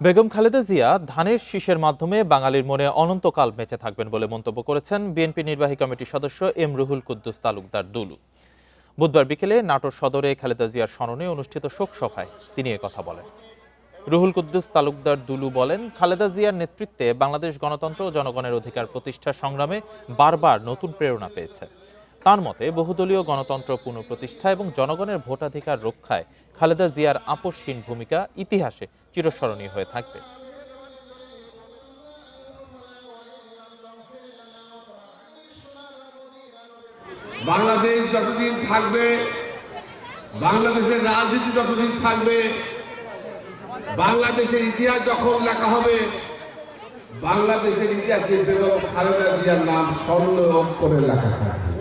বেগম খালেদা জিয়া ধানের শীষের মাধ্যমে বাঙালির মনে অনন্তকাল বেঁচে থাকবেন বলে মন্তব্য করেছেন বিএনপি নির্বাহী কমিটির সদস্য এম রুহুল কুদ্দুস তালুকদার দুলু। বুধবার বিকেলে নাটোর সদরে খালেদা জিয়ার স্মরণে অনুষ্ঠিত শোক সভায় তিনি কথা বলেন। রুহুল কুদ্দুস তালুকদার দুলু বলেন, খালেদা জিয়ার নেতৃত্বে বাংলাদেশ গণতন্ত্র ও জনগণের অধিকার প্রতিষ্ঠার সংগ্রামে বারবার নতুন প্রেরণা পেয়েছে। তার মতে বহুদলীয় গণতন্ত্র পুনঃপ্রতিষ্ঠা এবং জনগণের ভোটাধিকার রক্ষায় খালেদা জিয়ার আপোষহীন ভূমিকা ইতিহাসে চিরস্মরণীয় হয়ে থাকবে। বাংলাদেশ যতদিন থাকবে, বাংলাদেশের রাজনীতি যতদিন থাকবে, বাংলাদেশের ইতিহাস যখন লেখা হবে, বাংলাদেশের ইতিহাসে বেগম খালেদা জিয়ার নাম স্বর্ণ অক্ষরে লেখা থাকবে।